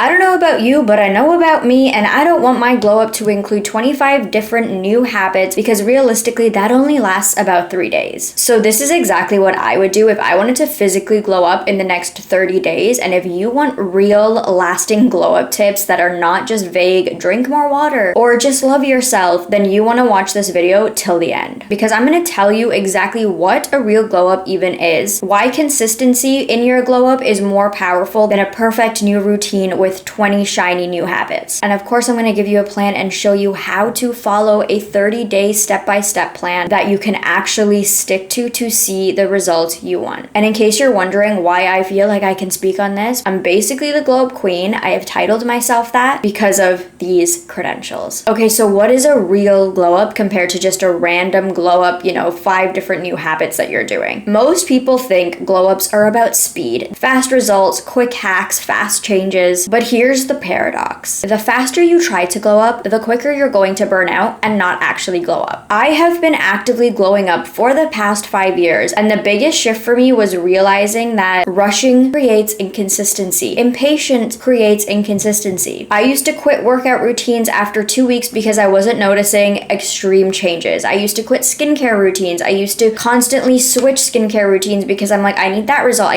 I don't know about you, but I know about me, and I don't want my glow up to include 25 different new habits because realistically that only lasts about 3 days. So this is exactly what I would do if I wanted to physically glow up in the next 30 days. And if you want real lasting glow up tips that are not just vague, drink more water or just love yourself, then you want to watch this video till the end, because I'm going to tell you exactly what a real glow up even is, why consistency in your glow up is more powerful than a perfect new routine with 20 shiny new habits. And of course, I'm going to give you a plan and show you how to follow a 30-day step-by-step plan that you can actually stick to see the results you want. And in case you're wondering why I feel like I can speak on this, I'm basically the glow up queen. I have titled myself that because of these credentials. Okay, so what is a real glow up compared to just a random glow up, 5 different new habits that you're doing? Most people think glow ups are about speed, fast results, quick hacks, fast changes. But here's the paradox. The faster you try to glow up, the quicker you're going to burn out and not actually glow up. I have been actively glowing up for the past 5 years, and the biggest shift for me was realizing that rushing creates inconsistency. Impatience creates inconsistency. I used to quit workout routines after 2 weeks because I wasn't noticing extreme changes. I used to quit skincare routines. I used to constantly switch skincare routines because I'm like, I need that result,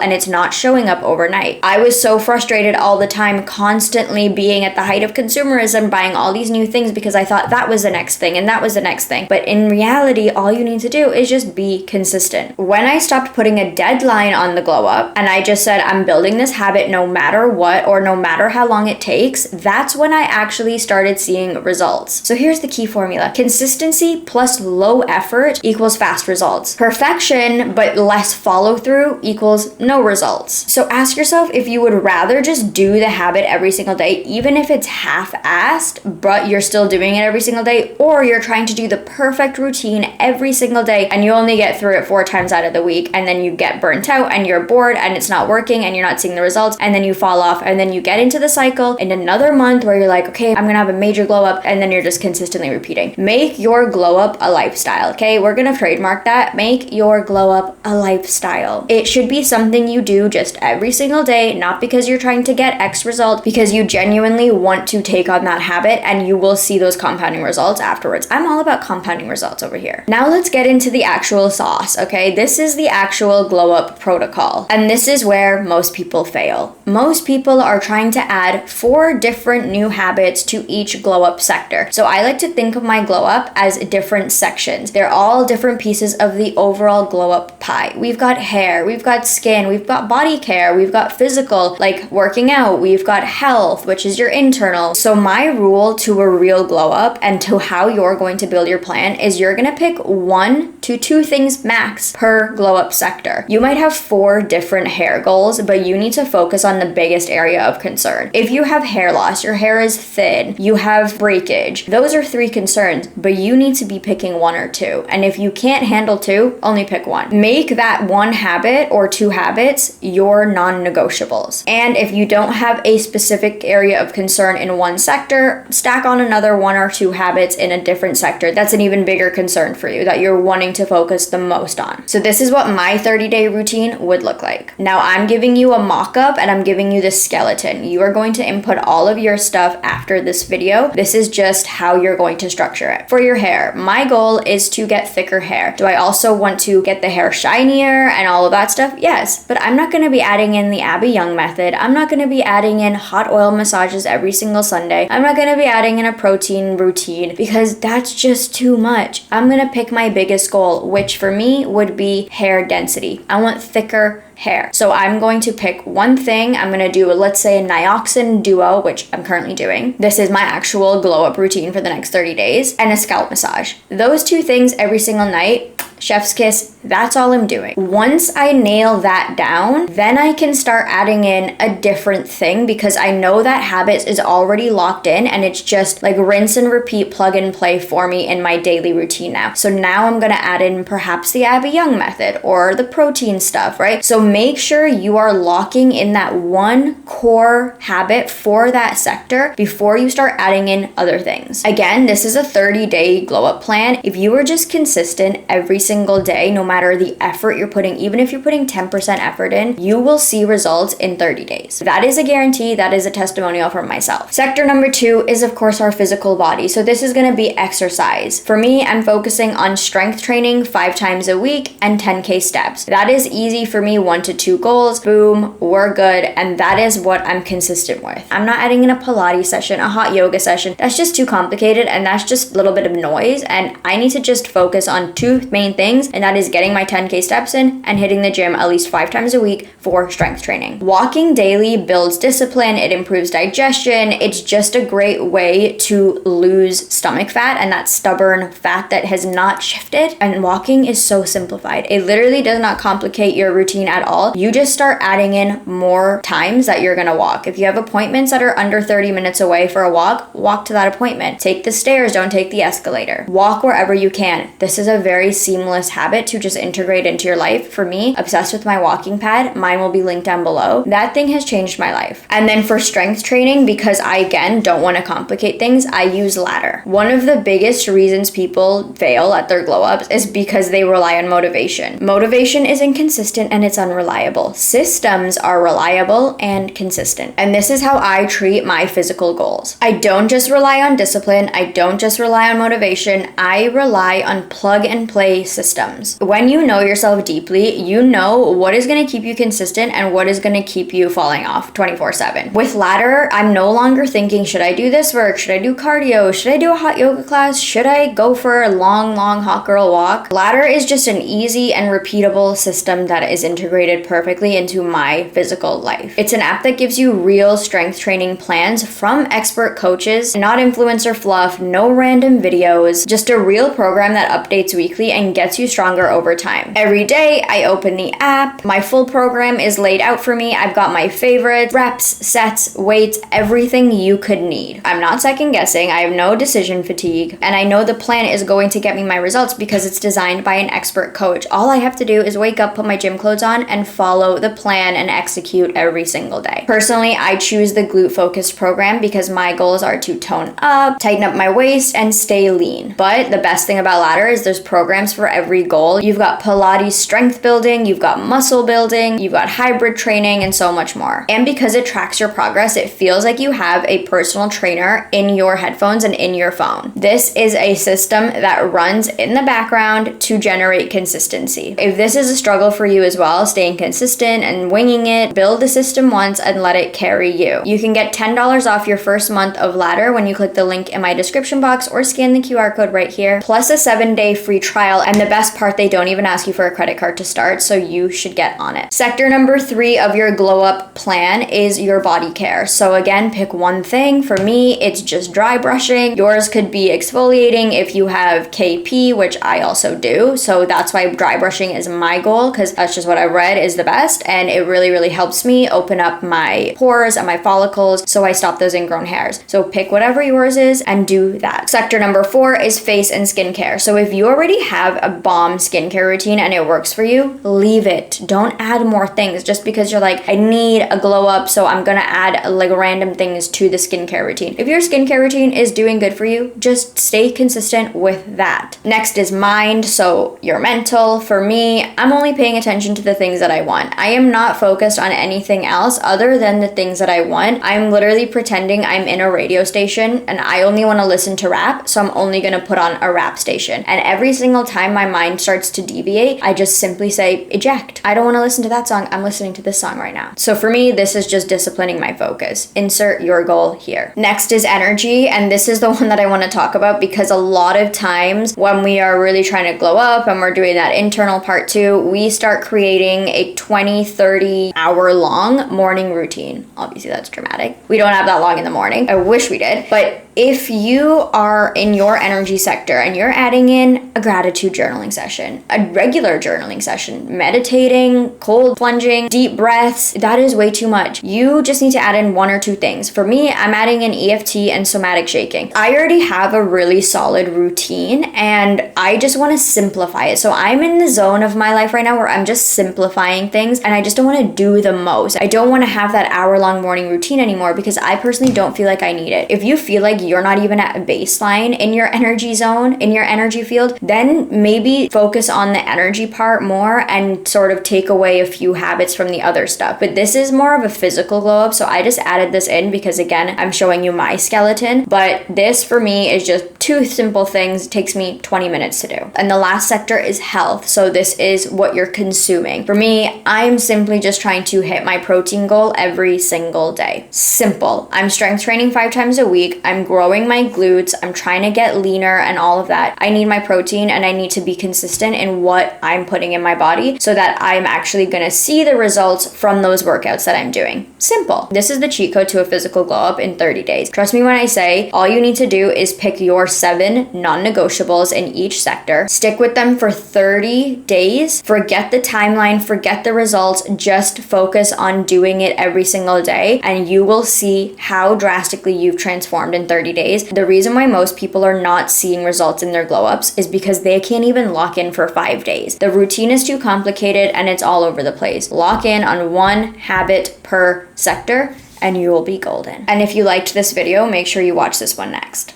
and it's not showing up overnight. I was so frustrated all the time, constantly being at the height of consumerism, buying all these new things because I thought that was the next thing and that was the next thing. But in reality, all you need to do is just be consistent. When I stopped putting a deadline on the glow up and I just said, I'm building this habit no matter what or no matter how long it takes, that's when I actually started seeing results. So here's the key formula. Consistency plus low effort equals fast results. Perfection but less follow through equals no results. So ask yourself if you would rather just do the habit every single day, even if it's half-assed, but you're still doing it every single day, or you're trying to do the perfect routine every single day and you only get through it 4 times out of the week, and then you get burnt out and you're bored and it's not working and you're not seeing the results, and then you fall off, and then you get into the cycle in another month where you're like, okay, I'm gonna have a major glow up, and then you're just consistently repeating. Make your glow up a lifestyle, okay? We're gonna trademark that. Make your glow up a lifestyle. It should be something you do just every single day, not because you're trying to get X result, because you genuinely want to take on that habit and you will see those compounding results afterwards. I'm all about compounding results over here. Now let's get into the actual sauce, okay? This is the actual glow up protocol. And this is where most people fail. Most people are trying to add 4 different new habits to each glow up sector. So I like to think of my glow up as different sections. They're all different pieces of the overall glow up pie. We've got hair, we've got skin, we've got body care, we've got physical, like working out, we've got health, which is your internal. So my rule to a real glow up and to how you're going to build your plan is you're gonna pick 1 to 2 things max per glow up sector. You might have 4 different hair goals, but you need to focus on the biggest area of concern. If you have hair loss, your hair is thin, you have breakage, those are 3 concerns, but you need to be picking 1 or 2. And if you can't handle 2, only pick 1. Make that 1 habit or 2 habits your non-negotiables. And if you don't have a specific area of concern in one sector, stack on another 1 or 2 habits in a different sector that's an even bigger concern for you, that you're wanting to focus the most on. So this is what my 30-day routine would look like. Now I'm giving you a mock-up and I'm giving you the skeleton. You are going to input all of your stuff after this video. This is just how you're going to structure it. For your hair, my goal is to get thicker hair. Do I also want to get the hair shinier and all of that stuff? Yes, but I'm not going to be adding in the Abby Young method. I'm not going to be adding in hot oil massages every single Sunday. I'm not going to be adding in a protein routine because that's just too much. I'm going to pick my biggest goal, which for me would be hair density. I want thicker hair. So I'm going to pick 1 thing. I'm going to do, let's say, a Nioxin Duo, which I'm currently doing. This is my actual glow up routine for the next 30 days, and a scalp massage. Those 2 things every single night, chef's kiss, that's all I'm doing. Once I nail that down, then I can start adding in a different thing because I know that habit is already locked in and it's just like rinse and repeat, plug and play for me in my daily routine now. So now I'm gonna add in perhaps the Abby Young method or the protein stuff, right? So make sure you are locking in that 1 core habit for that sector before you start adding in other things. Again, this is a 30-day glow up plan. If you are just consistent every single day, no matter the effort you're putting, even if you're putting 10% effort in, you will see results in 30 days. That is a guarantee. That is a testimonial from myself. Sector number 2 is, of course, our physical body. So this is going to be exercise. For me, I'm focusing on strength training 5 times a week and 10K steps. That is easy for me, 1 to 2 goals, boom, we're good. And that is what I'm consistent with. I'm not adding in a Pilates session, a hot yoga session. That's just too complicated, and that's just a little bit of noise. And I need to just focus on 2 main things, and that is getting my 10K steps in and hitting the gym at least 5 times a week for strength training. Walking daily builds discipline, it improves digestion. It's just a great way to lose stomach fat and that stubborn fat that has not shifted. And walking is so simplified. It literally does not complicate your routine at all. You just start adding in more times that you're gonna walk. If you have appointments that are under 30 minutes away for a walk to that appointment. Take the stairs, don't take the escalator. Walk wherever you can. This is a very seamless habit to just integrate into your life. For me, obsessed with my walking pad, mine will be linked down below. That thing has changed my life. And then for strength training, because I, again, don't want to complicate things, I use ladder. One of the biggest reasons people fail at their glow ups is because they rely on motivation. Motivation is inconsistent and it's unreliable. Systems are reliable and consistent. And this is how I treat my physical goals. I don't just rely on discipline. I don't just rely on motivation. I rely on plug and play systems. When you know yourself deeply, you know what is going to keep you consistent and what is going to keep you falling off 24/7. With ladder, I'm no longer thinking, should I do this work? Should I do cardio? Should I do a hot yoga class? Should I go for a long hot girl walk? Ladder is just an easy and repeatable system that is integrated perfectly into my physical life. It's an app that gives you real strength training plans from expert coaches, not influencer fluff, no random videos, just a real program that updates weekly and gets you stronger over time. Every day, I open the app, my full program is laid out for me. I've got my favorites, reps, sets, weights, everything you could need. I'm not second guessing, I have no decision fatigue, and I know the plan is going to get me my results because it's designed by an expert coach. All I have to do is wake up, put my gym clothes on, and follow the plan and execute every single day. Personally, I choose the glute focused program because my goals are to tone up, tighten up my waist, and stay lean. But the best thing about ladder is there's programs for every goal. You've got Pilates strength building, you've got muscle building, you've got hybrid training, and so much more. And because it tracks your progress, it feels like you have a personal trainer in your headphones and in your phone. This is a system that runs in the background to generate consistency. If this is a struggle for you as well, staying consistent and winging it, build the system once and let it carry you. You can get $10 off your first month of ladder when you click the link in my description box or scan the QR code right here, plus a 7-day free trial. And the best part, they don't even ask you for a credit card to start, so you should get on it. Sector number 3 of your glow up plan is your body care. So again, pick one thing. For me, it's just dry brushing. Yours could be exfoliating if you have KP, which I also do. So that's why dry brushing is my goal, because that's just what I read is the best, and it really helps me open up my pores and my follicles so I stop those ingrown hairs. So pick whatever yours is and do that. Sector number 4 is face and skincare. So if you already have a bomb skincare routine and it works for you, leave it. Don't add more things just because you're like, I need a glow up, so I'm gonna add like random things to the skincare routine. If your skincare routine is doing good for you, just stay consistent with that. Next is mind, so your mental. For me, I'm only paying attention to the things that I want. I am not focused on anything else other than the things that I want. I'm literally pretending I'm in a radio station and I only want to listen to rap, so I'm only going to put on a rap station. And every single time my mind starts to deviate, I just simply say, eject. I don't want to listen to that song. I'm listening to this song right now. So for me, this is just disciplining my focus. Insert your goal here. Next is energy, and this is the one that I want to talk about because a lot of times when we are really trying to glow up and we're doing that internal part too, we start creating a 20-30 hour long morning routine. Obviously that's dramatic. We don't have that long in the morning. I wish we did. But if you are in your energy sector and you're adding in a gratitude journaling session, a regular journaling session, meditating, cold plunging, deep breaths, that is way too much. You just need to add in 1 or 2 things. For me, I'm adding in EFT and somatic shaking. I already have a really solid routine and I just want to simplify it. So I'm in the zone of my life right now where I'm just simplifying things and I just don't want to do the most. I don't want to have that hour-long morning routine anymore because I personally don't feel like I need it. If you feel like you're not even at a baseline in your energy zone, in your energy field, then maybe focus on the energy part more and sort of take away a few habits from the other stuff. But this is more of a physical glow up, so I just added this in because, again, I'm showing you my skeleton. But this for me is just two simple things. It takes me 20 minutes to do. And the last sector is health. So this is what you're consuming. For me, I'm simply just trying to hit my protein goal every single day. Simple. I'm strength training 5 times a week. I'm growing my glutes. I'm trying to get leaner and all of that. I need my protein and I need to be consistent in what I'm putting in my body so that I'm actually going to see the results from those workouts that I'm doing. Simple. This is the cheat code to a physical glow up in 30 days. Trust me when I say all you need to do is pick your 7 non-negotiables in each sector, stick with them for 30 days, forget the timeline, forget the results, just focus on doing it every single day, and you will see how drastically you've transformed in 30 days. The reason why most people are not seeing results in their glow ups is because they can't even lock in for 5 days. The routine is too complicated and it's all over the place. Lock in on one habit per sector and you will be golden. And if you liked this video, make sure you watch this one next.